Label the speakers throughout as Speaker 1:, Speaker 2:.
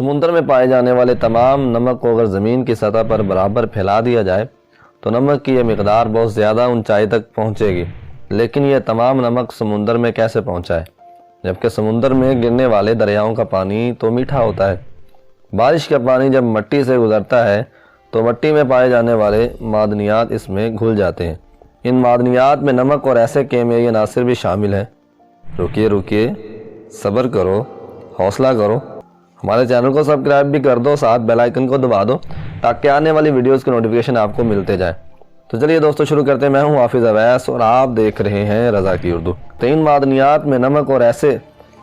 Speaker 1: سمندر میں پائے جانے والے تمام نمک کو اگر زمین کی سطح پر برابر پھیلا دیا جائے تو نمک کی یہ مقدار بہت زیادہ اونچائی تک پہنچے گی، لیکن یہ تمام نمک سمندر میں کیسے پہنچا ہے؟ جبکہ سمندر میں گرنے والے دریاؤں کا پانی تو میٹھا ہوتا ہے۔ بارش کا پانی جب مٹی سے گزرتا ہے تو مٹی میں پائے جانے والے معدنیات اس میں گھل جاتے ہیں۔ ان معدنیات میں نمک اور ایسے کیمیائی عناصر بھی شامل ہیں۔ رکیے، صبر کرو، حوصلہ کرو، ہمارے چینل کو سبسکرائب بھی کر دو، ساتھ بیل آئیکن کو دبا دو تاکہ آنے والی ویڈیوز کی نوٹیفیکیشن آپ کو ملتے جائے۔ تو چلیے دوستو شروع کرتے ہیں۔ میں ہوں حافظ اویس اور آپ دیکھ رہے ہیں رضا کی اردو۔ تو ان معدنیات میں نمک اور ایسے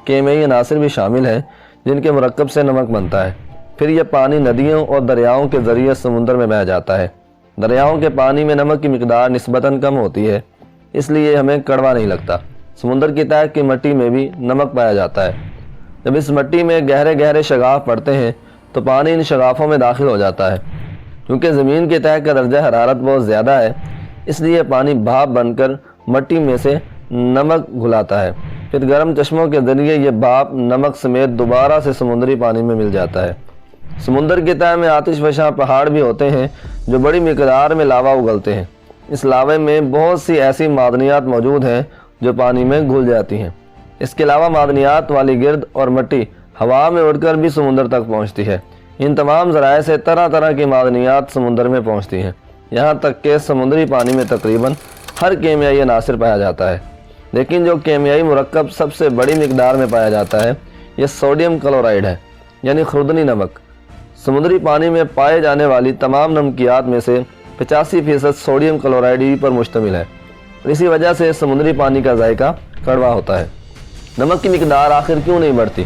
Speaker 1: کیمیائی عناصر بھی شامل ہیں جن کے مرکب سے نمک بنتا ہے۔ پھر یہ پانی ندیوں اور دریاؤں کے ذریعے سمندر میں بہہ جاتا ہے۔ دریاؤں کے پانی میں نمک کی مقدار نسبتاً کم ہوتی ہے، اس لیے ہمیں کڑوا نہیں لگتا۔ سمندر کی تہہ کی مٹی میں بھی نمک پایا جاتا ہے۔ جب اس مٹی میں گہرے شگاف پڑتے ہیں تو پانی ان شگافوں میں داخل ہو جاتا ہے۔ کیونکہ زمین کی تہہ کا درجہ حرارت بہت زیادہ ہے، اس لیے پانی بھاپ بن کر مٹی میں سے نمک گھلاتا ہے۔ پھر گرم چشموں کے ذریعے یہ بھاپ نمک سمیت دوبارہ سے سمندری پانی میں مل جاتا ہے۔ سمندر کی تہہ میں آتش فشاں پہاڑ بھی ہوتے ہیں جو بڑی مقدار میں لاوا اگلتے ہیں۔ اس لاوے میں بہت سی ایسی معدنیات موجود ہیں جو پانی میں گھل جاتی ہیں۔ اس کے علاوہ معدنیات والی گرد اور مٹی ہوا میں اڑ کر بھی سمندر تک پہنچتی ہے۔ ان تمام ذرائع سے طرح کی معدنیات سمندر میں پہنچتی ہیں، یہاں تک کہ سمندری پانی میں تقریباً ہر کیمیائی عناصر پایا جاتا ہے۔ لیکن جو کیمیائی مرکب سب سے بڑی مقدار میں پایا جاتا ہے یہ سوڈیم کلورائڈ ہے، یعنی خوردنی نمک۔ سمندری پانی میں پائے جانے والی تمام نمکیات میں سے 85% سوڈیم کلورائڈ ہی پر مشتمل ہے، اسی وجہ سے سمندری پانی کا ذائقہ کڑوا ہوتا ہے۔ نمک کی مقدار آخر کیوں نہیں بڑھتی؟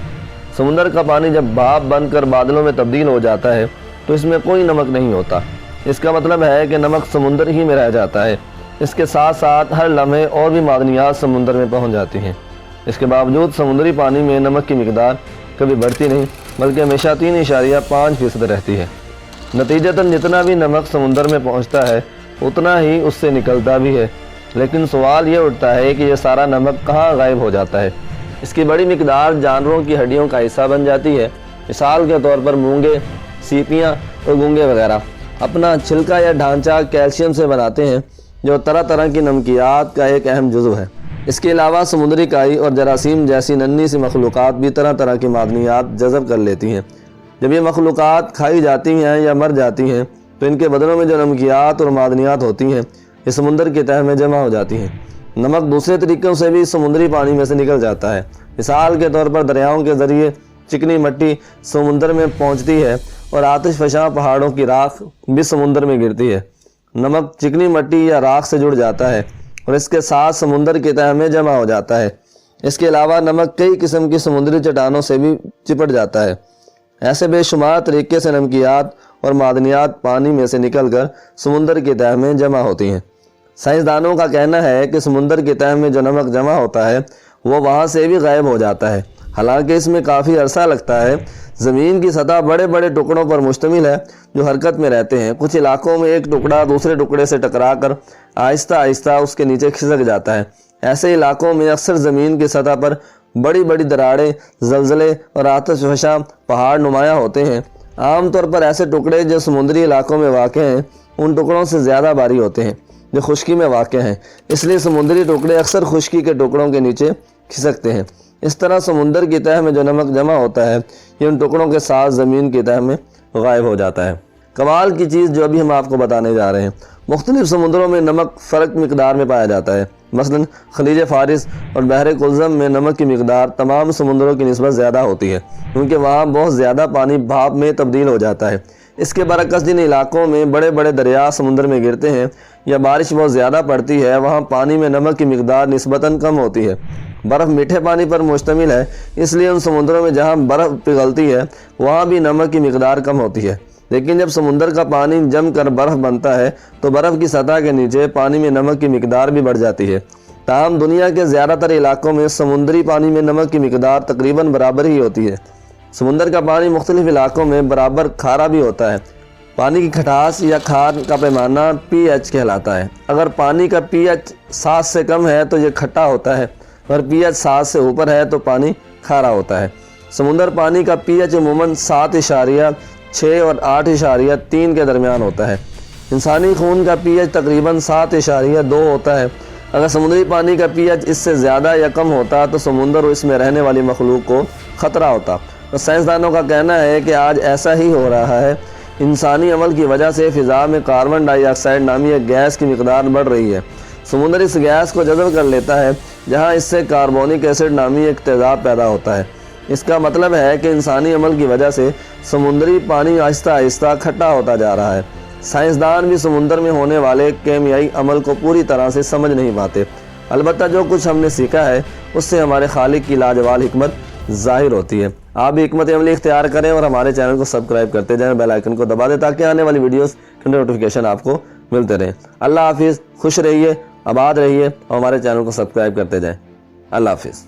Speaker 1: سمندر کا پانی جب بھاپ بن کر بادلوں میں تبدیل ہو جاتا ہے تو اس میں کوئی نمک نہیں ہوتا۔ اس کا مطلب ہے کہ نمک سمندر ہی میں رہ جاتا ہے۔ اس کے ساتھ ساتھ ہر لمحے اور بھی معدنیات سمندر میں پہنچ جاتی ہیں۔ اس کے باوجود سمندری پانی میں نمک کی مقدار کبھی بڑھتی نہیں، بلکہ ہمیشہ 3.5% رہتی ہے۔ نتیجتاً جتنا بھی نمک سمندر میں پہنچتا ہے اتنا ہی اس سے نکلتا بھی ہے۔ لیکن سوال یہ اٹھتا ہے کہ یہ سارا نمک کہاں غائب ہو جاتا ہے؟ اس کی بڑی مقدار جانوروں کی ہڈیوں کا حصہ بن جاتی ہے۔ مثال کے طور پر مونگے، سیپیاں اور گونگے وغیرہ اپنا چھلکا یا ڈھانچہ کیلشیم سے بناتے ہیں جو طرح کی نمکیات کا ایک اہم جزو ہے۔ اس کے علاوہ سمندری کائی اور جراثیم جیسی ننھی سی مخلوقات بھی طرح کی معدنیات جذب کر لیتی ہیں۔ جب یہ مخلوقات کھائی جاتی ہیں یا مر جاتی ہیں تو ان کے بدنوں میں جو نمکیات اور معدنیات ہوتی ہیں یہ سمندر کی تہہ میں جمع ہو جاتی ہیں۔ نمک دوسرے طریقوں سے بھی سمندری پانی میں سے نکل جاتا ہے۔ مثال کے طور پر دریاؤں کے ذریعے چکنی مٹی سمندر میں پہنچتی ہے اور آتش فشاں پہاڑوں کی راکھ بھی سمندر میں گرتی ہے۔ نمک چکنی مٹی یا راکھ سے جڑ جاتا ہے اور اس کے ساتھ سمندر کی تہہ میں جمع ہو جاتا ہے۔ اس کے علاوہ نمک کئی قسم کی سمندری چٹانوں سے بھی چپٹ جاتا ہے۔ ایسے بے شمار طریقے سے نمکیات اور معدنیات پانی میں سے نکل کر سمندر کی تہہ میں جمع ہوتی ہیں۔ سائنسدانوں کا کہنا ہے کہ سمندر کی تہہ میں جو نمک جمع ہوتا ہے وہ وہاں سے بھی غائب ہو جاتا ہے، حالانکہ اس میں کافی عرصہ لگتا ہے۔ زمین کی سطح بڑے ٹکڑوں پر مشتمل ہے جو حرکت میں رہتے ہیں۔ کچھ علاقوں میں ایک ٹکڑا دوسرے ٹکڑے سے ٹکرا کر آہستہ اس کے نیچے کھسک جاتا ہے۔ ایسے علاقوں میں اکثر زمین کی سطح پر بڑی دراڑیں، زلزلے اور آتش فشاں پہاڑ نمایاں ہوتے ہیں۔ عام طور پر ایسے ٹکڑے جو سمندری علاقوں میں واقع ہیں ان ٹکڑوں سے زیادہ بھاری ہوتے ہیں جو خشکی میں واقع ہیں، اس لیے سمندری ٹکڑے اکثر خشکی کے ٹکڑوں کے نیچے کھسکتے ہیں۔ اس طرح سمندر کی تہہ میں جو نمک جمع ہوتا ہے یہ ان ٹکڑوں کے ساتھ زمین کی تہہ میں غائب ہو جاتا ہے۔ کمال کی چیز جو ابھی ہم آپ کو بتانے جا رہے ہیں، مختلف سمندروں میں نمک فرق مقدار میں پایا جاتا ہے۔ مثلاً خلیج فارس اور بحر کلزم میں نمک کی مقدار تمام سمندروں کی نسبت زیادہ ہوتی ہے کیونکہ وہاں بہت زیادہ پانی بھاپ میں تبدیل ہو جاتا ہے۔ اس کے برعکس جن علاقوں میں بڑے دریا سمندر میں گرتے ہیں یا بارش بہت زیادہ پڑتی ہے وہاں پانی میں نمک کی مقدار نسبتاً کم ہوتی ہے۔ برف میٹھے پانی پر مشتمل ہے، اس لیے ان سمندروں میں جہاں برف پگھلتی ہے وہاں بھی نمک کی مقدار کم ہوتی ہے۔ لیکن جب سمندر کا پانی جم کر برف بنتا ہے تو برف کی سطح کے نیچے پانی میں نمک کی مقدار بھی بڑھ جاتی ہے۔ تاہم دنیا کے زیادہ تر علاقوں میں سمندری پانی میں نمک کی مقدار تقریباً برابر ہی ہوتی ہے۔ سمندر کا پانی مختلف علاقوں میں برابر کھارا بھی ہوتا ہے۔ پانی کی کھٹاس یا کھار کا پیمانہ پی ایچ کہلاتا ہے۔ اگر پانی کا پی ایچ 7 سے کم ہے تو یہ کھٹا ہوتا ہے، اگر پی ایچ 7 سے اوپر ہے تو پانی کھارا ہوتا ہے۔ سمندر پانی کا پی ایچ عموماً 7.6 اور 8.3 کے درمیان ہوتا ہے۔ انسانی خون کا پی ایچ تقریباً 7.2 ہوتا ہے۔ اگر سمندری پانی کا پی ایچ اس سے زیادہ یا کم ہوتا تو سمندر اور اس میں رہنے والی مخلوق کو خطرہ ہوتا۔ تو سائنسدانوں کا کہنا ہے کہ آج ایسا ہی ہو رہا ہے۔ انسانی عمل کی وجہ سے فضا میں کاربن ڈائی آکسائڈ نامی ایک گیس کی مقدار بڑھ رہی ہے۔ سمندر اس گیس کو جذب کر لیتا ہے، جہاں اس سے کاربونک ایسڈ نامی ایک تیزاب پیدا ہوتا ہے۔ اس کا مطلب ہے کہ انسانی عمل کی وجہ سے سمندری پانی آہستہ آہستہ کھٹا ہوتا جا رہا ہے۔ سائنسدان بھی سمندر میں ہونے والے کیمیائی عمل کو پوری طرح سے سمجھ نہیں پاتے، البتہ جو کچھ ہم نے سیکھا ہے اس سے ہمارے خالق کی لاجواب حکمت ظاہر ہوتی ہے۔ آپ بھی حکمت عملی اختیار کریں اور ہمارے چینل کو سبسکرائب کرتے جائیں، بیل آئیکن کو دبا دیں تاکہ آنے والی ویڈیوز کے نوٹیفیکیشن آپ کو ملتے رہیں۔ اللہ حافظ، خوش رہیے، آباد رہیے اور ہمارے چینل کو سبسکرائب کرتے جائیں۔ اللہ حافظ۔